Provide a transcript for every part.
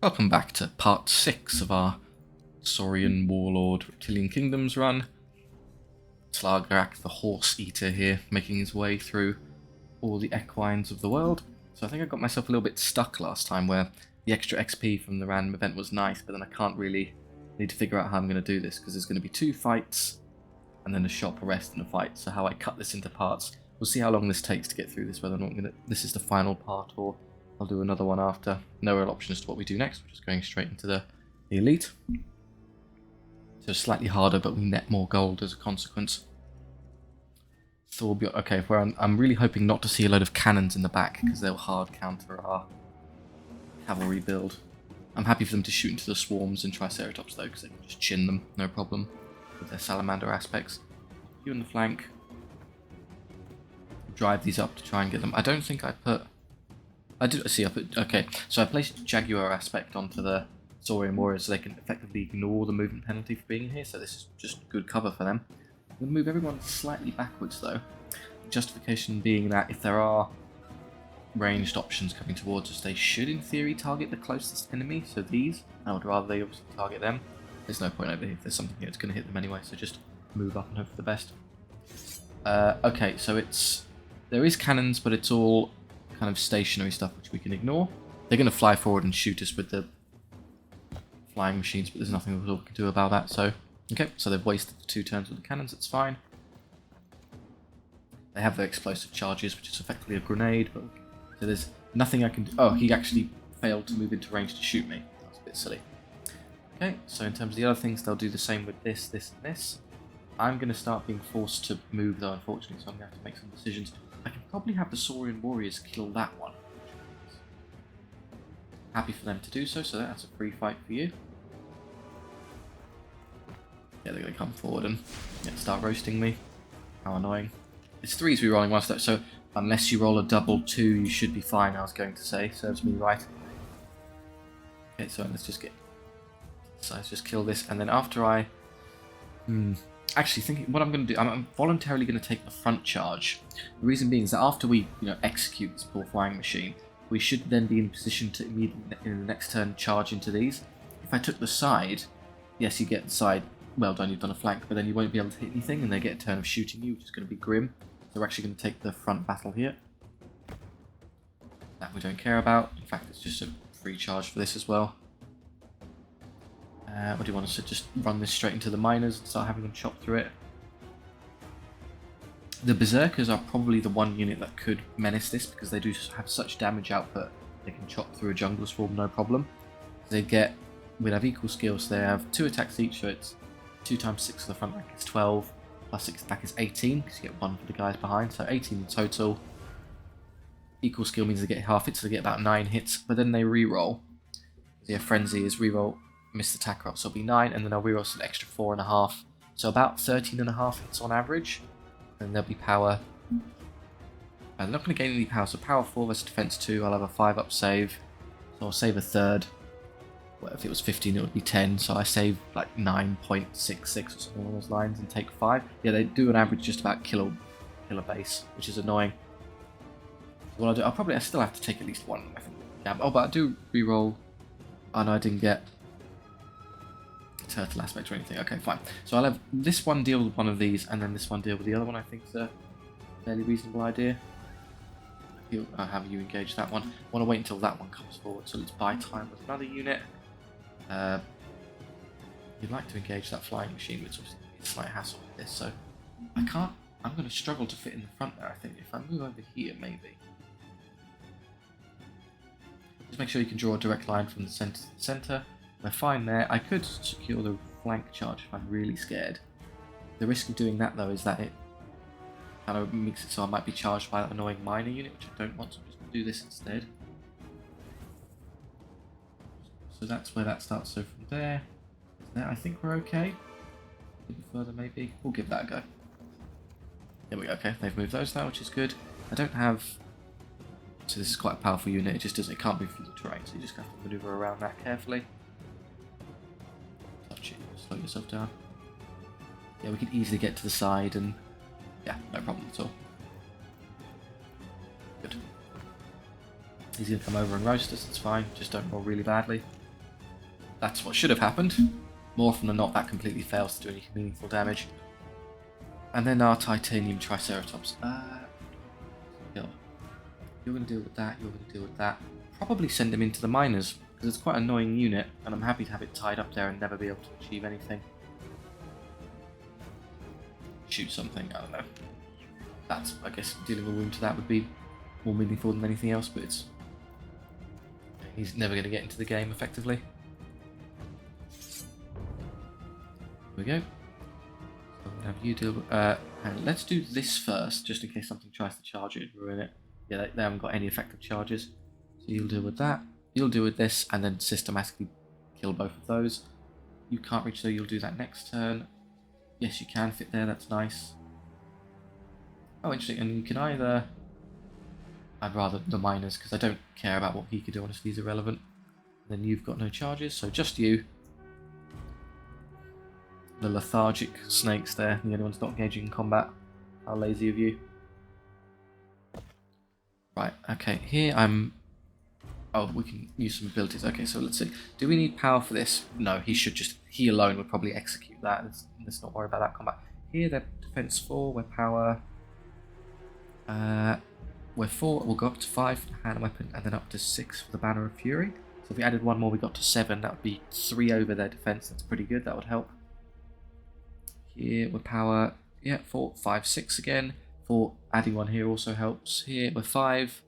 Welcome back to part 6 of our Saurian Warlord Reptilian Kingdoms run. Tlargarak, the Horse Eater here, making his way through all the equines of the world. So I think I got myself a little bit stuck last time, where the extra XP from the random event was nice, but then I can't really need to figure out how I'm going to do this, because there's going to be 2 fights, and then a shop, a rest, and a fight. So how I cut this into parts, we'll see how long this takes to get through this, whether or not this is the final part, or I'll do another one after. No real option as to what we do next. We're just going straight into the elite. So slightly harder, but we net more gold as a consequence. So we'll be okay. I'm really hoping not to see a load of cannons in the back, because they'll hard counter our cavalry build. I'm happy for them to shoot into the swarms and triceratops though, because they can just chin them, no problem, with their salamander aspects. You in the flank. Drive these up to try and get them. I don't think I put. Okay, so I placed Jaguar aspect onto the Saurian Warriors so they can effectively ignore the movement penalty for being here, so this is just good cover for them. I'm going to move everyone slightly backwards though, justification being that if there are ranged options coming towards us, they should in theory target the closest enemy, so these, I would rather they obviously target them. There's no point over here if there's something here that's going to hit them anyway, so just move up and hope for the best. Okay, so there is cannons, but it's all kind of stationary stuff which we can ignore. They're going to fly forward and shoot us with the flying machines, but there's nothing we can do about that. So, okay, so they've wasted 2 turns with the cannons, it's fine. They have their explosive charges, which is effectively a grenade, but so there's nothing I can do. Oh, he actually failed to move into range to shoot me. That's a bit silly. Okay, so in terms of the other things, they'll do the same with this, this, and this. I'm going to start being forced to move though, unfortunately, so I'm going to have to make some decisions. I can probably have the Saurian Warriors kill that one. Happy for them to do so, so that's a free fight for you. Yeah, they're going to come forward and start roasting me. How annoying. It's 3s re-rolling once though, so unless you roll a double 2, you should be fine, I was going to say. Serves me right. Okay, so let's just let's just kill this, and then after I... Actually, thinking what I'm going to do, I'm voluntarily going to take the front charge. The reason being is that after we, execute this poor flying machine, we should then be in position to immediately, in the next turn, charge into these. If I took the side, yes, you get the side, well done, you've done a flank, but then you won't be able to hit anything, and they get a turn of shooting you, which is going to be grim. So we're actually going to take the front battle here. That we don't care about. In fact, it's just a free charge for this as well. What do you want us to just run this straight into the miners and start having them chop through it? The Berserkers are probably the one unit that could menace this, because they do have such damage output. They can chop through a jungle swarm no problem. They have equal skills. They have 2 attacks each, so it's 2 times 6 for the front rank is 12, plus 6 attack is 18, because you get 1 for the guys behind, so 18 in total. Equal skill means they get half hits, so they get about 9 hits, but then they reroll. The Frenzy is reroll. Missed attack roll, so it'll be 9, and then I'll reroll an extra 4.5, so about 13.5 hits on average. And there'll be power. I'm not going to gain any power, so power 4 versus defense 2. I'll have a 5-up save, so I'll save a third. Well, if it was 15, it would be 10, so I save like 9.66 or something along those lines and take 5. Yeah, they do an average just about kill a base, which is annoying. So what I'll do, I still have to take at least 1. I think. Yeah, oh, but I do reroll. Oh no, I didn't get turtle aspect or anything. Okay, fine. So I'll have this one deal with one of these, and then this one deal with the other one. I think is a fairly reasonable idea. I'll have you engage that one. I want to wait until that one comes forward, so let's buy time with another unit. You'd like to engage that flying machine, which obviously is a slight hassle with this, so I can't. I'm going to struggle to fit in the front there, I think. If I move over here, maybe. Just make sure you can draw a direct line from the centre to the centre. We're fine there. I could secure the flank charge if I'm really scared. The risk of doing that though is that it kind of makes it so I might be charged by that annoying miner unit, which I don't want, so I'm just going to do this instead. So that's where that starts. So from there, I think we're okay. A bit further maybe. We'll give that a go. There we go. Okay, they've moved those now, which is good. I don't have. So this is quite a powerful unit. It can't move through the terrain, so you just have to maneuver around that carefully. Touch it. Slow yourself down. Yeah, we can easily get to the side and yeah, no problem at all. Good. He's going to come over and roast us, it's fine, just don't roll really badly. That's what should have happened. More often than not, that completely fails to do any meaningful damage. And then our Titanium Triceratops. You're going to deal with that, you're going to deal with that. Probably send him into the miners, because it's quite an annoying unit, and I'm happy to have it tied up there and never be able to achieve anything. Shoot something, I don't know. That's, I guess, dealing a wound to that would be more meaningful than anything else, but it's... He's never going to get into the game, effectively. Here we go. So I'm going to have you deal with... and let's do this first, just in case something tries to charge it and ruin it. Yeah, they haven't got any effective charges. So you'll deal with that. You'll deal with this, and then systematically kill both of those. You can't reach there, you'll do that next turn. Yes, you can fit there, that's nice. Oh, interesting, and you can either... I'd rather the miners, because I don't care about what he could do, honestly, he's irrelevant. And then you've got no charges, so just you. The lethargic snakes there, the only one's not engaging in combat. How lazy of you. Right, okay, here I'm... Oh, we can use some abilities. Okay, so let's see. Do we need power for this? No, he alone would probably execute that. Let's not worry about that combat. Here they're defense 4, we're power... we're 4, we'll go up to 5 for the hand weapon, and then up to 6 for the Banner of Fury. So if we added one more, we got to 7, that would be 3 over their defense. That's pretty good, that would help. Here we're power, yeah, 4, 5, 6 again. 4, adding one here also helps. Here we're 5,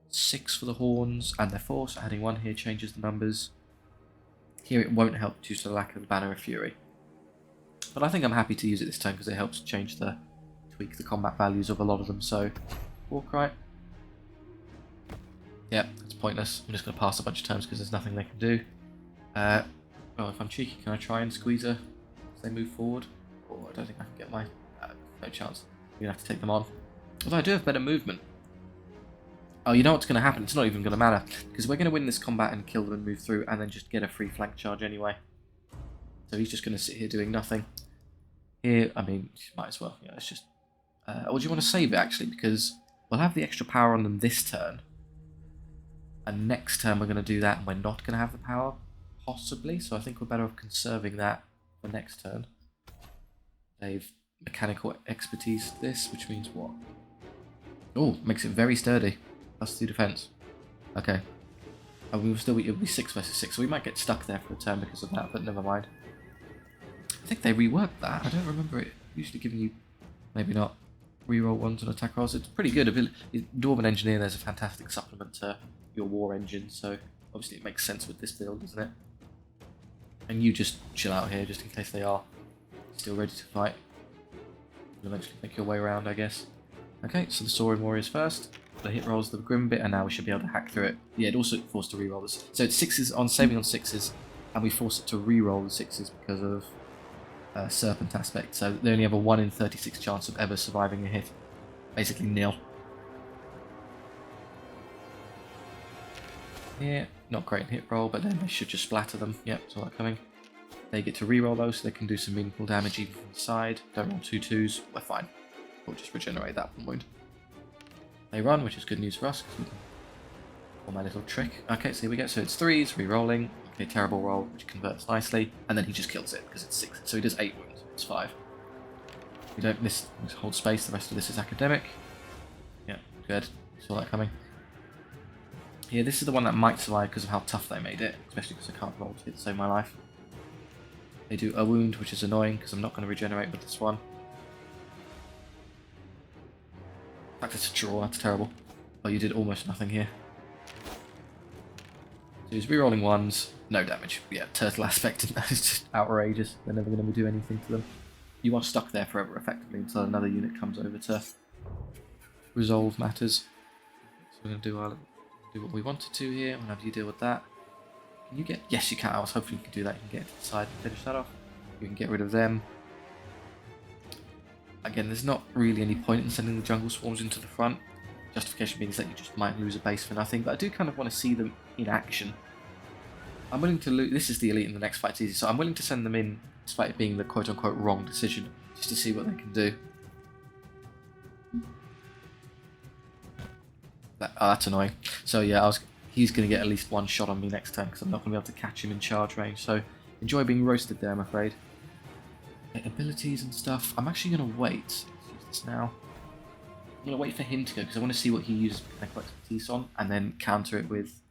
6 for the horns, and they're 4, so adding one here changes the numbers. Here it won't help due to the lack of the Banner of Fury. But I think I'm happy to use it this time because it helps tweak the combat values of a lot of them, so Warcry. Yeah, it's pointless. I'm just going to pass a bunch of turns because there's nothing they can do. Well, if I'm cheeky, can I try and squeeze her as they move forward? Oh, I don't think I can get my... no chance. We're going to have to take them on. Although I do have better movement. Oh, you know what's going to happen? It's not even going to matter. Because we're going to win this combat and kill them and move through and then just get a free flank charge anyway. So he's just going to sit here doing nothing. Here, I mean, might as well. Yeah, it's just... or do you want to save it, actually? Because we'll have the extra power on them this turn. And next turn we're going to do that and we're not going to have the power, possibly. So I think we're better off conserving that for next turn. They've mechanical expertise this, which means what? Oh, makes it very sturdy. +2 defense. Okay. And we will still it'll be 6 versus 6, so we might get stuck there for a turn because of that, but never mind. I think they reworked that. I don't remember it usually giving you, maybe not, reroll ones on attack rolls. It's pretty good. Dwarven Engineer, there's a fantastic supplement to your war engine, so obviously it makes sense with this build, doesn't it? And you just chill out here just in case they are still ready to fight. You'll eventually make your way around, I guess. Okay, so the Saurian Warriors first. The hit rolls the grim bit, and now we should be able to hack through it. Yeah, it also forced to reroll this. So it's 6s on saving on 6s, and we force it to reroll the 6s because of Serpent aspect. So they only have a 1 in 36 chance of ever surviving a hit. Basically nil. Yeah, not great in hit roll, but then they should just splatter them. Yep, saw that coming. They get to reroll those, so they can do some meaningful damage even from the side. Don't roll 2 2s, we're fine. We'll just regenerate that one wound. They run, which is good news for us, because we can pull my little trick. Okay, so here we go. So it's 3s, re-rolling. Okay, terrible roll, which converts nicely. And then he just kills it, because it's 6. So he does 8 wounds. It's 5. We don't miss hold space. The rest of this is academic. Yeah, good. Saw that coming. Yeah, this is the one that might survive because of how tough they made it, especially because I can't roll to hit to save my life. They do a wound, which is annoying, because I'm not going to regenerate with this one. In fact, it's a draw, that's terrible. Oh, you did almost nothing here. So he's rerolling 1s, no damage. Yeah, turtle aspect, and that is just outrageous. They're never going to do anything to them. You are stuck there forever, effectively, until another unit comes over to resolve matters. So we're going to do what we wanted to here. We'll have you deal with that. Can you get... Yes, you can. I was hoping you could do that. You can get to the side and finish that off. You can get rid of them. Again, there's not really any point in sending the jungle swarms into the front. Justification being is that you just might lose a base for nothing, but I do kind of want to see them in action. I'm willing to lose. This is the elite in the next fight's easy, so I'm willing to send them in, despite it being the quote-unquote wrong decision, just to see what they can do. That's annoying. So yeah, he's going to get at least one shot on me next turn, because I'm not going to be able to catch him in charge range, so enjoy being roasted there, I'm afraid. Okay, abilities and stuff. I'm actually going to wait. Let's use this now. I'm going to wait for him to go, because I want to see what he uses mechanical expertise on, and then counter it with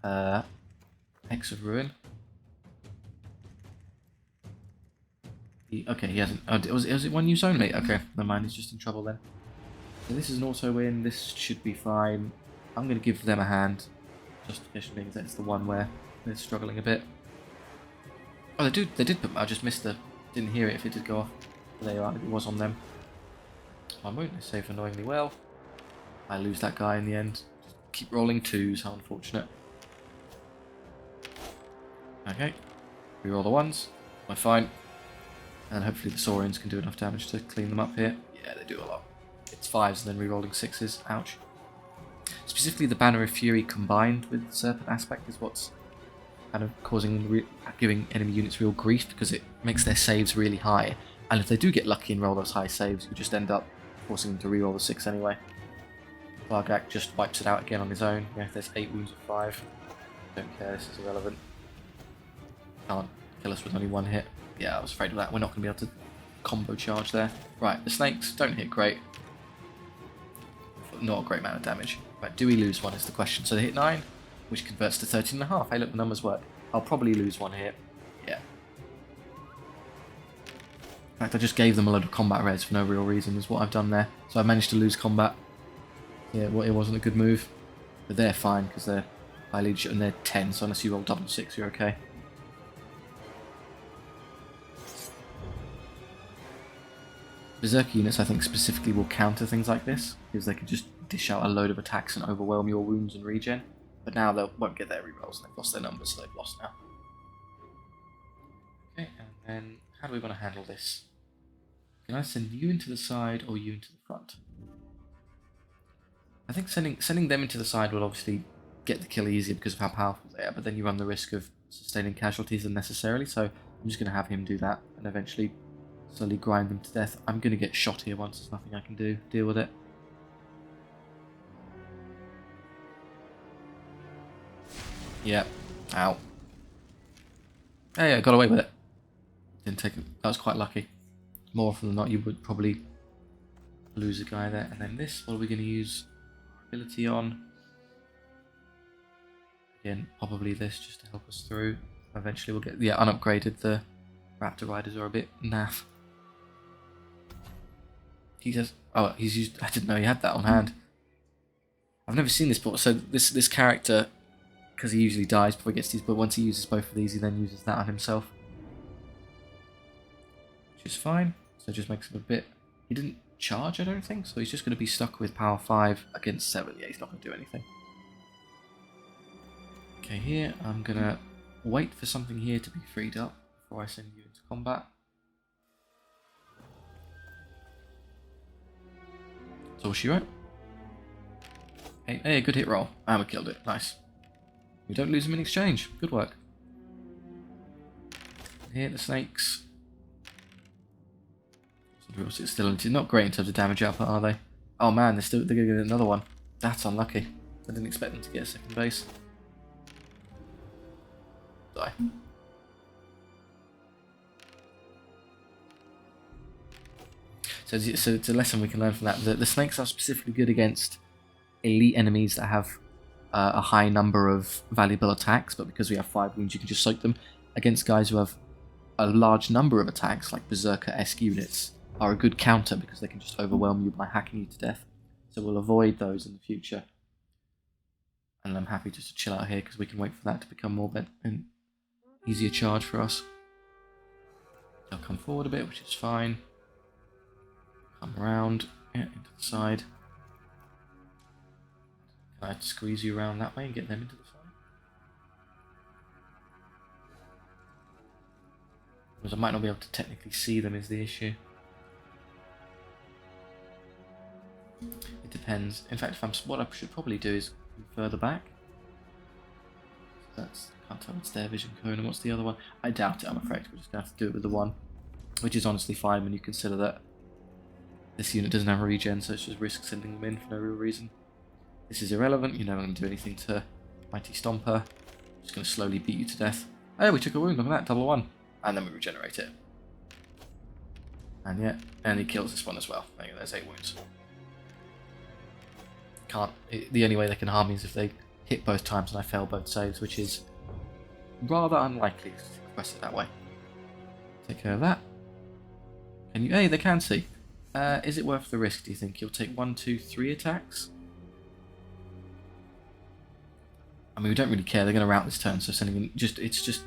Hex of Ruin. Okay, he hasn't. Oh, was it one use only? Okay, never mind, he's just in trouble then. So this is an auto win, this should be fine. I'm going to give them a hand, just because that's the one where they're struggling a bit. Oh, they did put. I just missed the. Didn't hear it if it did go off. There you are, it was on them. I won't save annoyingly well. I lose that guy in the end. Just keep rolling twos, how unfortunate. Okay, reroll the ones. We're fine. And hopefully the Saurians can do enough damage to clean them up here. Yeah, they do a lot. It's fives and then rerolling sixes. Ouch. Specifically, the Banner of Fury combined with the Serpent aspect is what's kind of giving enemy units real grief, because it makes their saves really high. And if they do get lucky and roll those high saves, you just end up forcing them to reroll the 6 anyway. Vargak just wipes it out again on his own. Yeah, there's 8 wounds of 5. Don't care, this is irrelevant. Can't kill us with only 1 hit. Yeah, I was afraid of that. We're not going to be able to combo charge there. Right, the snakes don't hit great. Not a great amount of damage. Right, do we lose one is the question. So they hit 9, which converts to 13.5. Hey, look, the numbers work. I'll probably lose 1 here. Yeah. In fact, I just gave them a load of combat res for no real reason is what I've done there. So I managed to lose combat. Yeah, well, it wasn't a good move. But they're fine, because they're high leadership and they're 10, so unless you roll double 6, you're okay. Berserker units, I think, specifically will counter things like this, because they can just dish out a load of attacks and overwhelm your wounds and regen. But now they won't get their rerolls, they've lost their numbers, so they've lost now. Okay, and then how do we want to handle this? Can I send you into the side or you into the front? I think sending them into the side will obviously get the kill easier because of how powerful they are, but then you run the risk of sustaining casualties unnecessarily, so I'm just going to have him do that and eventually slowly grind them to death. I'm going to get shot here once, there's nothing I can do. Deal with it. Yeah. Ow. Hey, I got away with it. Didn't take it. That was quite lucky. More often than not, you would probably lose a guy there. And then this, what are we going to use ability on? Again, probably this just to help us through. Eventually we'll get... Yeah, unupgraded. The Raptor Riders are a bit naff. He says... Oh, he's used... I didn't know he had that on hand. I've never seen this before. So this character, because he usually dies before he gets these, but once he uses both of these, he then uses that on himself. Which is fine. So it just makes him a bit... He didn't charge, I don't think, so he's just going to be stuck with power 5 against 7. Yeah, he's not going to do anything. Okay, here, I'm going to wait for something here to be freed up before I send you into combat. That's all she wrote. Hey, good hit roll. And we killed it. Nice. We don't lose them in exchange. Good work. Here, the snakes. It's still not great in terms of damage output, are they? Oh man, they're going to get another one. That's unlucky. I didn't expect them to get a second base. Die. So it's a lesson we can learn from that. The snakes are specifically good against elite enemies that have a high number of valuable attacks, but because we have 5 wounds, you can just soak them. Against guys who have a large number of attacks, like Berserker-esque units, are a good counter because they can just overwhelm you by hacking you to death. So we'll avoid those in the future. And I'm happy just to chill out here because we can wait for that to become more an easier charge for us. They'll come forward a bit, which is fine. Come around, yeah, into the side. Can I squeeze you around that way and get them into the side? Because I might not be able to technically see them is the issue. It depends. In fact, what I should probably do is move further back. That's, can't tell it's their vision cone. And what's the other one? I doubt it, I'm afraid. We're just going to have to do it with the one. Which is honestly fine when you consider that this unit doesn't have a regen, so it's just risk sending them in for no real reason. This is irrelevant. You're never going to do anything to Mighty Stomper. Just going to slowly beat you to death. Oh, we took a wound. Look at that. Double one. And then we regenerate it. And yeah, and he kills this one as well. There you go, there's 8 wounds. The only way they can harm me is if they hit both times and I fail both saves, which is rather unlikely to express it that way. Take care of that. Can you? Hey, they can see. Is it worth the risk, do you think? You'll take 1, 2, 3 attacks? I mean, we don't really care. They're going to rout this turn, so sending in it's just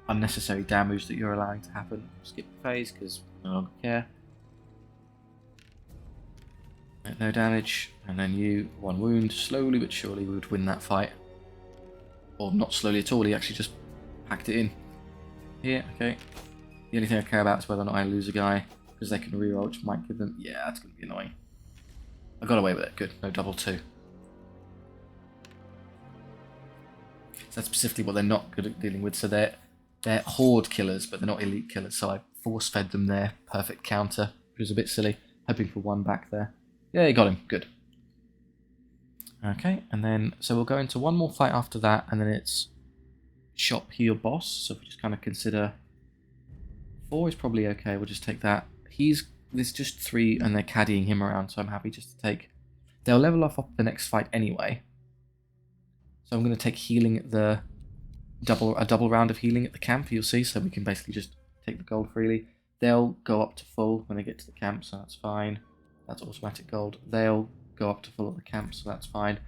unnecessary damage that you're allowing to happen. Skip the phase because we no longer care. No damage, and then you 1 wound. Slowly but surely, we would win that fight, or not slowly at all. He actually just packed it in. Here, okay. The only thing I care about is whether or not I lose a guy, because they can reroll, which might give them. Yeah, that's going to be annoying. I got away with it. Good. No double 2. So that's specifically what they're not good at dealing with. So they're horde killers, but they're not elite killers. So I force fed them their perfect counter, which was a bit silly. Hoping for 1 back there. Yeah, you got him. Good. Okay, and then so we'll go into one more fight after that, and then it's shop heal boss. So if we just kind of consider 4 is probably okay. We'll just take that. There's just 3, and they're caddying him around, so I'm happy just to take. They'll level off the next fight anyway. So I'm going to take healing at a double round of healing at the camp. You'll see, so we can basically just take the gold freely. They'll go up to full when they get to the camp, so that's fine. That's automatic gold. They'll go up to full at the camp, so that's fine.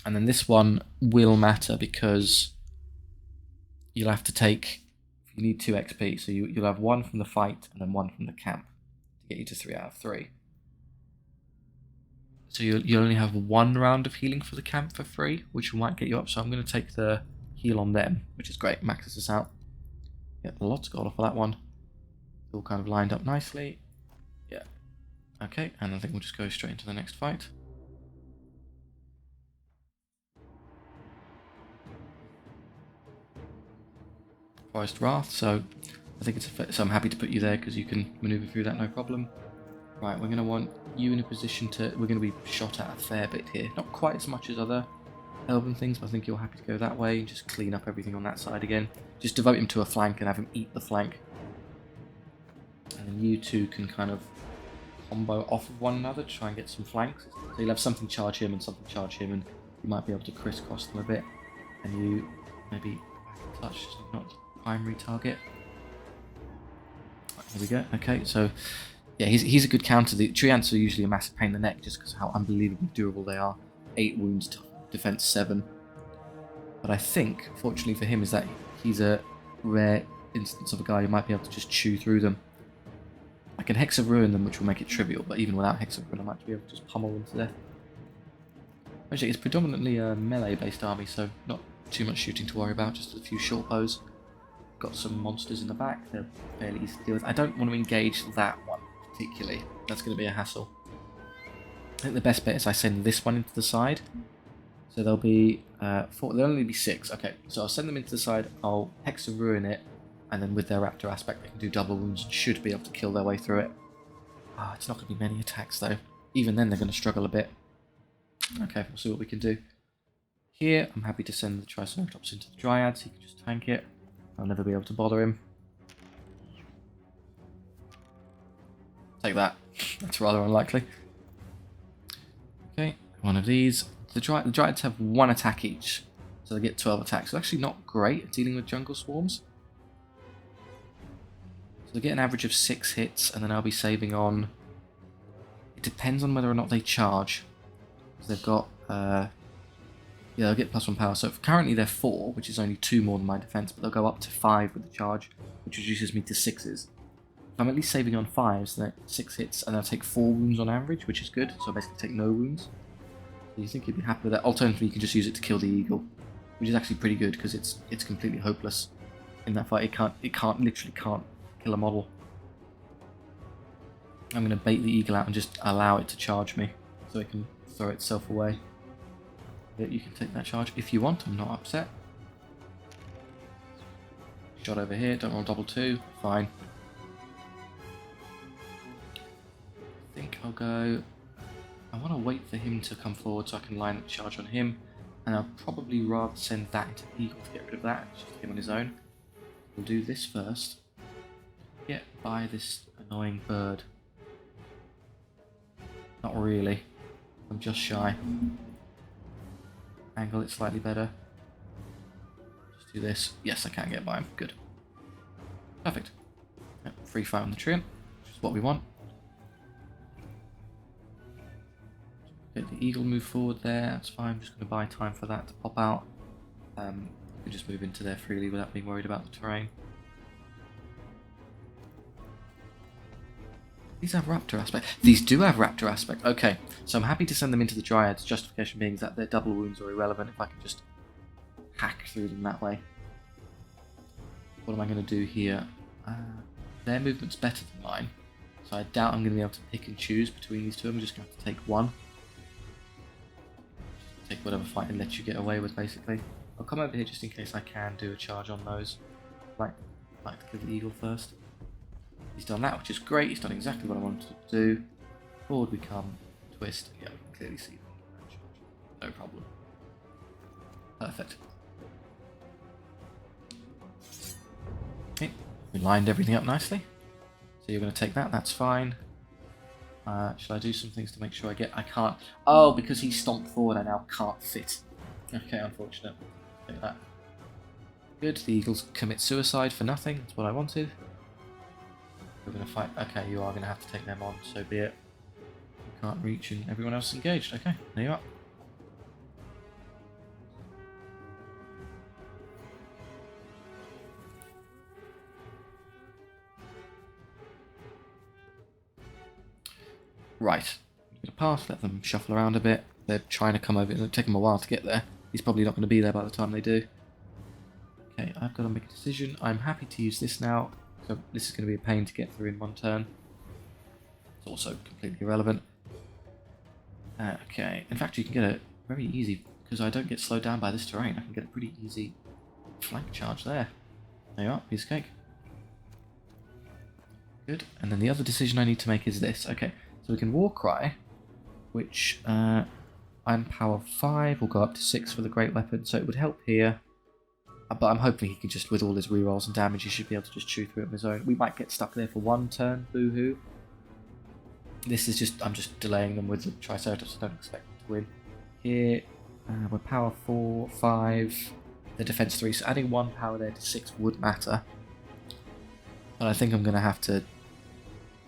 And then this one will matter because you'll have to take. You need 2 XP, so you'll have 1 from the fight and then 1 from the camp to get you to 3 out of 3. So you'll only have 1 round of healing for the camp for free, which might get you up. So I'm going to take the heal on them, which is great. Maxes us out. Get lots of gold off of that one. All kind of lined up nicely. Yeah. Okay, and I think we'll just go straight into the next fight. Forest Wrath, so I think so I'm happy to put you there because you can maneuver through that no problem. Right, we're going to want you in a position to. We're going to be shot at a fair bit here. Not quite as much as other elven things, but I think you're happy to go that way and just clean up everything on that side again. Just devote him to a flank and have him eat the flank. And then you two can kind of combo off of one another to try and get some flanks. So you'll have something charge him and something charge him, and you might be able to crisscross them a bit. And you maybe touch, not primary target. Right, here we go. Okay, so yeah, he's a good counter. The Treants are usually a massive pain in the neck just because of how unbelievably durable they are. 8 wounds, defense 7. But I think, fortunately for him, is that he's a rare instance of a guy who might be able to just chew through them. I can Hex of Ruin them, which will make it trivial, but even without Hex of Ruin, I might be able to just pummel them to death. Actually, it's predominantly a melee-based army, so not too much shooting to worry about, just a few short bows. Got some monsters in the back, they're fairly easy to deal with. I don't want to engage that one particularly, that's going to be a hassle. I think the best bet is I send this one into the side. So there'll be 4, there'll only be 6, okay, so I'll send them into the side, I'll Hex of Ruin it, and then with their Raptor aspect they can do double wounds and should be able to kill their way through it. Ah, it's not going to be many attacks though. Even then they're going to struggle a bit. Okay, we'll see what we can do. Here, I'm happy to send the Triceratops into the Dryad so you can just tank it. I'll never be able to bother him. Take that. That's rather unlikely. Okay, one of these. The Dryads have 1 attack each, so they get 12 attacks. So actually not great at dealing with jungle swarms. So they get an average of 6 hits, and then I'll be saving on. It depends on whether or not they charge. Because they've got. Yeah, they'll get +1 power. So currently they're 4, which is only 2 more than my defense, but they'll go up to 5 with the charge, which reduces me to 6s. I'm at least saving on 5s, so that's 6 hits, and I'll take 4 wounds on average, which is good. So I basically take no wounds. So you think you'd be happy with that? Alternatively, you can just use it to kill the eagle, which is actually pretty good because it's completely hopeless in that fight. It literally can't kill a model. I'm going to bait the eagle out and just allow it to charge me, so it can throw itself away. You can take that charge if you want. I'm not upset. Shot over here, don't roll double 2, fine. I think I'll go... I want to wait for him to come forward so I can line up the charge on him. And I'll probably rather send that into Eagle to get rid of that, just him on his own. We'll do this first. Get by this annoying bird. Not really. I'm just shy. Angle it slightly better. Just do this. Yes, I can get by him. Good. Perfect. Yep, free fire on the trim, which is what we want. Get the Eagle move forward there. That's fine. I'm just going to buy time for that to pop out. We just move into there freely without being worried about the terrain. These have Raptor aspect. These do have Raptor aspect. Okay, so I'm happy to send them into the Dryads. Justification being that their double wounds are irrelevant if I can just hack through them that way. What am I going to do here? Their movement's better than mine, so I doubt I'm going to be able to pick and choose between these two. I'm just going to have to take one. Take whatever fight and let you get away with, basically. I'll come over here just in case I can do a charge on those. Like to kill the Eagle first. He's done that, which is great. He's done exactly what I wanted to do. Forward we come, twist. Yeah, we can clearly see that charge. No problem. Perfect. Okay, we lined everything up nicely. So you're going to take that, that's fine. Shall I do some things to make sure I can't... Oh, because he stomped forward, I now can't fit. Okay, unfortunate. Take that. Good, the Eagles commit suicide for nothing. That's what I wanted. We're going to fight. Okay, you are going to have to take them on, so be it. You can't reach and everyone else is engaged. Okay, there you are. Right. I'm going to pass, let them shuffle around a bit. They're trying to come over. It'll take them a while to get there. He's probably not going to be there by the time they do. Okay, I've got to make a decision. I'm happy to use this now. So this is going to be a pain to get through in one turn. It's also completely irrelevant. Okay, in fact you can get it very easy because I don't get slowed down by this terrain. I can get a pretty easy flank charge there. There you are, piece of cake. Good, and then the other decision I need to make is this. Okay, so we can Warcry, which I'm power 5, will go up to 6 for the great weapon, so it would help here. But I'm hoping he can just, with all his rerolls and damage, he should be able to just chew through it on his own. We might get stuck there for one turn, boo-hoo. This is just, I'm just delaying them with the Triceratops, I don't expect them to win. Here, we're power 4, 5, the defense 3, so adding 1 power there to 6 would matter. But I think I'm going to have to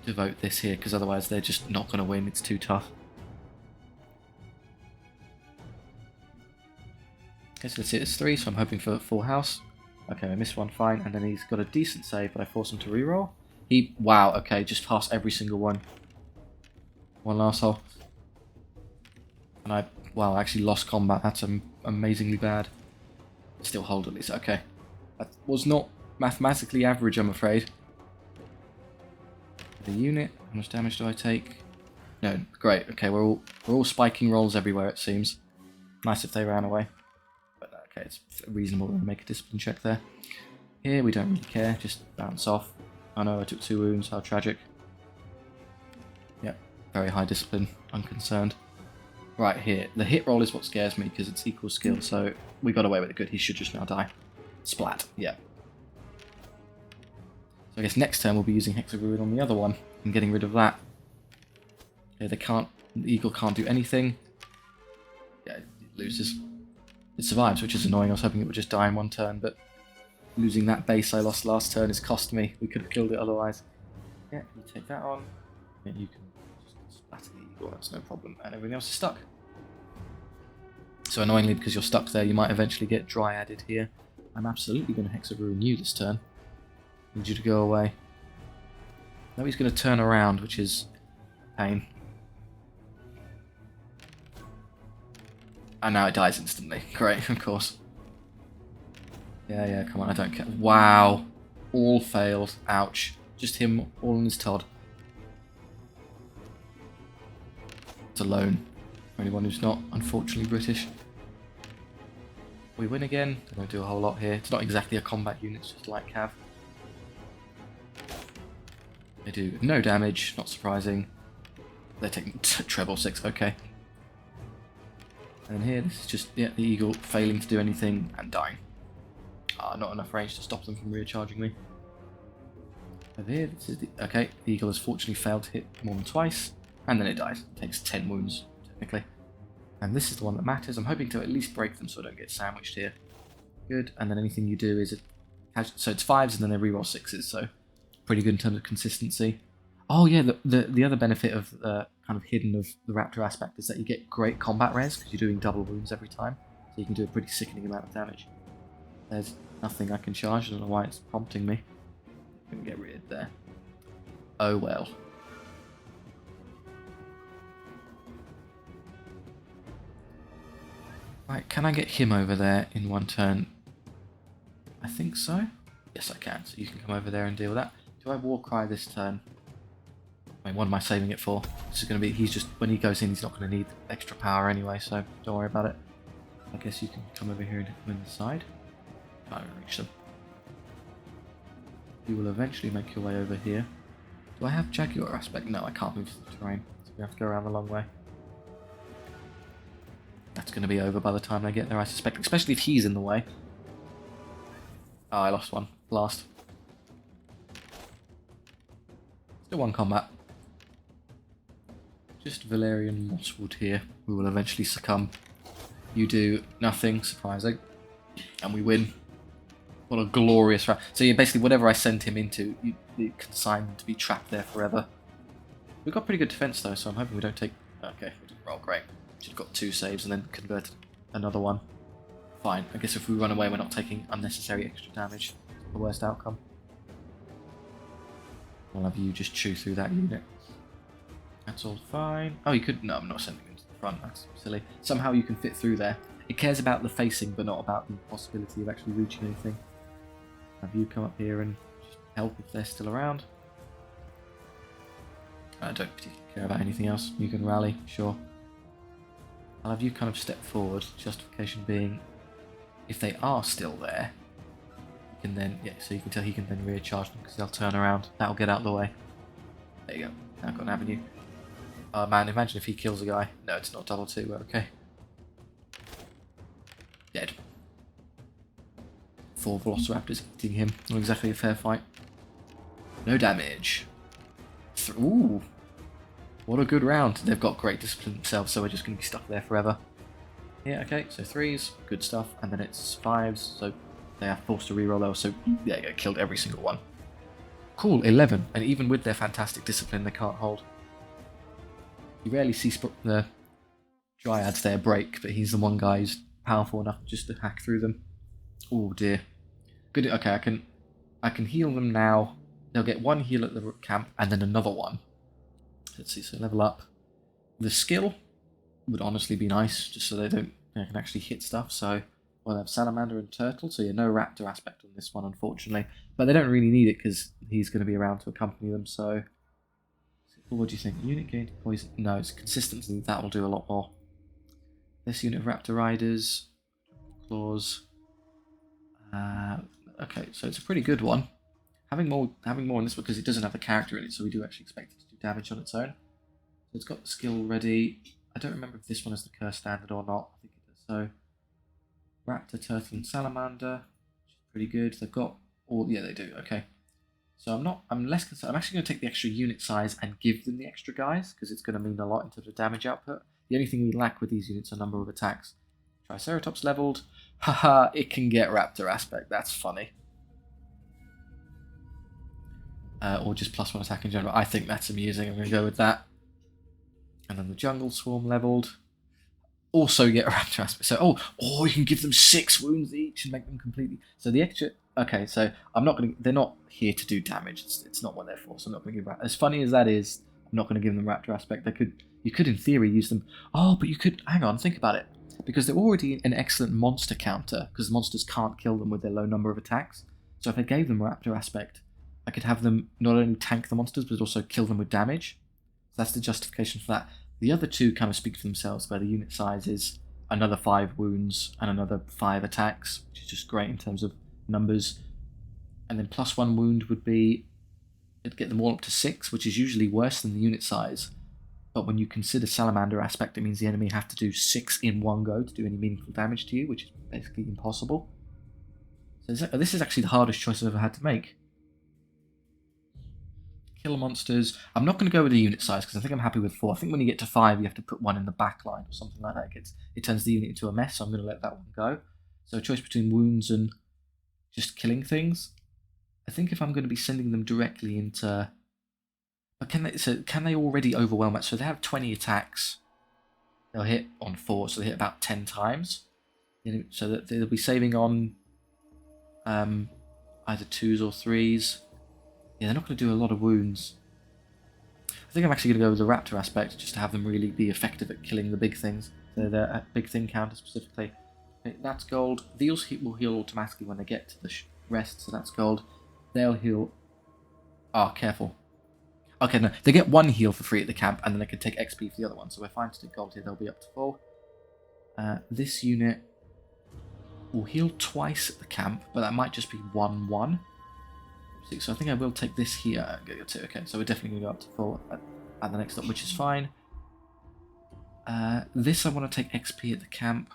devote this here, because otherwise they're just not going to win, it's too tough. Okay, so let's see, it's 3, so I'm hoping for full house. Okay, I missed one, fine, and then he's got a decent save, but I force him to reroll. Wow, okay, just passed every single one. One last hole. And I actually lost combat, that's amazingly bad. Still hold at least, okay. That was not mathematically average, I'm afraid. The unit, how much damage do I take? No, great, okay, we're all spiking rolls everywhere, it seems. Nice if they ran away. Okay, it's reasonable to make a discipline check there. Here, we don't really care, just bounce off. Oh no, I took 2 wounds, how tragic. Yep, very high discipline, unconcerned. Right here, the hit roll is what scares me because it's equal skill, so we got away with it good. He should just now die. Splat, yeah. So I guess next turn we'll be using Hexaruin on the other one and getting rid of that. Okay, the Eagle can't do anything. Yeah, it loses. It survives, which is annoying. I was hoping it would just die in one turn, but losing that base I lost last turn has cost me. We could have killed it otherwise. Yeah, you take that on. Yeah, you can just splatter the Eagle, that's no problem. And everything else is stuck. So annoyingly, because you're stuck there, you might eventually get Dryaded here. I'm absolutely going to Hexaruin you this turn. Need you to go away. Now he's going to turn around, which is pain. And now it dies instantly. Great, of course. Yeah, come on, I don't care. Wow. All failed. Ouch. Just him all in his Todd. It's alone. For anyone who's not, unfortunately, British. We win again. They don't do a whole lot here. It's not exactly a combat unit, it's just light cav. They do no damage, not surprising. They're taking treble 6, okay. And here, this is just, yeah, the eagle failing to do anything and dying. Not enough range to stop them from recharging me. Over here, this is the, okay, the eagle has fortunately failed to hit more than twice, and then it dies. It takes 10 wounds, technically. And this is the one that matters. I'm hoping to at least break them so I don't get sandwiched here. Good, and then anything you do is, so it's 5s and then they reroll 6s, so pretty good in terms of consistency. Oh yeah, the other benefit of the kind of hidden of the Raptor aspect is that you get great combat res, because you're doing double wounds every time, so you can do a pretty sickening amount of damage. There's nothing I can charge, I don't know why it's prompting me. I'm gonna get rid there. Oh well. Right, can I get him over there in one turn? I think so. Yes, I can. So you can come over there and deal with that. Do I Warcry this turn? I mean, what am I saving it for? This is going to be, he's just, when he goes in, he's not going to need extra power anyway, so don't worry about it. I guess you can come over here and hit them in the side. Can't even reach them. You will eventually make your way over here. Do I have Jaguar aspect? No, I can't move through the terrain, so we have to go around the long way. That's going to be over by the time they get there, I suspect, especially if he's in the way. Oh, I lost one. Last. Still one combat. Just Valerian Mosswood here. We will eventually succumb. You do nothing, surprising. And we win. What a glorious round. So yeah, basically whatever I sent him into, you consign him to be trapped there forever. We've got pretty good defense though, so I'm hoping we don't take... Okay, we didn't roll great. Should have got 2 saves and then converted another one. Fine, I guess if we run away we're not taking unnecessary extra damage. The worst outcome. I'll have you just chew through that unit. That's all fine. Oh, you could... No, I'm not sending him to the front. That's silly. Somehow you can fit through there. It cares about the facing, but not about the possibility of actually reaching anything. Have you come up here and just help if they're still around. I don't particularly care about anything else. You can rally, sure. I'll have you kind of step forward. Justification being, if they are still there, you can then... Yeah, so you can tell he can then recharge them because they'll turn around. That'll get out of the way. There you go. Now I've got an avenue. Oh man, imagine if he kills a guy. No, it's not double 2, we're okay. Dead. 4 Velociraptors hitting him. Not exactly a fair fight. No damage. Ooh. What a good round. They've got great discipline themselves, so we're just going to be stuck there forever. Yeah, okay, so 3s, good stuff. And then it's 5s, so they are forced to reroll those, so yeah, get killed every single one. Cool, 11. And even with their fantastic discipline, they can't hold. You rarely see the Dryads there break, but he's the one guy who's powerful enough just to hack through them. Oh dear. Good. Okay, I can heal them now. They'll get 1 heal at the camp and then another one. Let's see. So level up. The skill would honestly be nice, just so they can actually hit stuff. So well, they have Salamander and Turtle. So yeah, no Raptor aspect on this one, unfortunately. But they don't really need it because he's going to be around to accompany them. So what do you think? Unit gained poison? No, it's consistency. That will do a lot more. This unit of Raptor Riders, Claws. Okay, so it's a pretty good one. Having more in this because it doesn't have a character in it, so we do actually expect it to do damage on its own. So it's got the skill ready. I don't remember if this one is the curse standard or not. I think it is. So Raptor, Turtle, and Salamander, which is pretty good. They've got all. Yeah, they do. Okay. So I'm less concerned. I'm actually going to take the extra unit size and give them the extra guys because it's going to mean a lot in terms of damage output. The only thing we lack with these units are number of attacks. Triceratops leveled. Haha, it can get Raptor aspect. That's funny. Or just +1 attack in general. I think that's amusing. I'm going to go with that. And then the Jungle Swarm leveled. Also get a Raptor aspect. So, you can give them 6 wounds each and make them completely... So the extra... Okay, so I'm not going to... They're not here to do damage. It's not what they're for, so I'm not going to give... As funny as that is, I'm not going to give them Raptor aspect. You could, in theory, use them... Oh, but you could... Hang on, think about it. Because they're already an excellent monster counter, because monsters can't kill them with their low number of attacks. So if I gave them Raptor aspect, I could have them not only tank the monsters, but also kill them with damage. So that's the justification for that. The other two kind of speak for themselves, where the unit size is another 5 wounds and another 5 attacks, which is just great in terms of numbers. And then +1 wound would be, it'd get them all up to 6, which is usually worse than the unit size. But when you consider Salamander aspect, it means the enemy have to do 6 in one go to do any meaningful damage to you, which is basically impossible. So this is actually the hardest choice I've ever had to make. Kill monsters. I'm not going to go with the unit size because I think I'm happy with 4. I think when you get to 5, you have to put 1 in the back line or something like that. It turns the unit into a mess, so I'm going to let that one go. So a choice between wounds and just killing things. I think if I'm going to be sending them directly into... But can they already overwhelm it? So they have 20 attacks. They'll hit on 4, so they hit about 10 times. So that they'll be saving on either 2s or 3s. Yeah, they're not going to do a lot of wounds. I think I'm actually going to go with the Raptor aspect, just to have them really be effective at killing the big things. So they're at big thing counter specifically. Okay, that's gold. These will heal automatically when they get to the rest, so that's gold. They'll heal... Ah, careful. Okay, no, they get 1 heal for free at the camp, and then they can take XP for the other one. So we're fine to take gold here, they'll be up to 4. This unit will heal twice at the camp, but that might just be 1-1. So I think I will take this here. Okay, so we're definitely going to go up to 4 at the next stop, which is fine. This I want to take XP at the camp.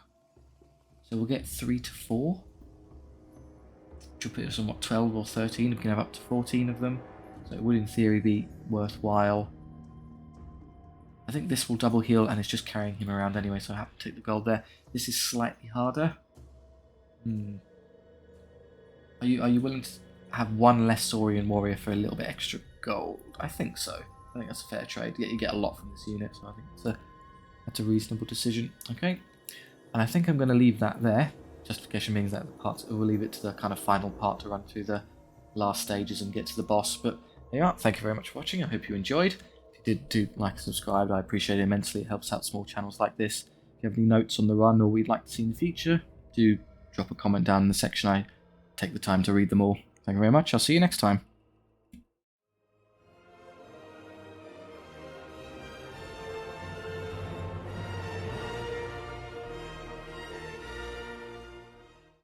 So we'll get 3 to 4. Which will put us on, what, 12 or 13? We can have up to 14 of them. So it would in theory be worthwhile. I think this will double heal and it's just carrying him around anyway, so I have to take the gold there. This is slightly harder. Are you willing to have 1 less Saurian warrior for a little bit extra gold? I think so. I think that's a fair trade. You get a lot from this unit, so I think that's a reasonable decision. Okay, and I think I'm going to leave that there. Justification means that we'll leave it to the kind of final part to run through the last stages and get to the boss. But there you are. Thank you very much for watching. I hope you enjoyed. If you did, do like and subscribe. I appreciate it immensely. It helps out small channels like this. If you have any notes on the run or what you'd like to see in the future, do drop a comment down in the section. I take the time to read them all. Thank you very much. I'll see you next time.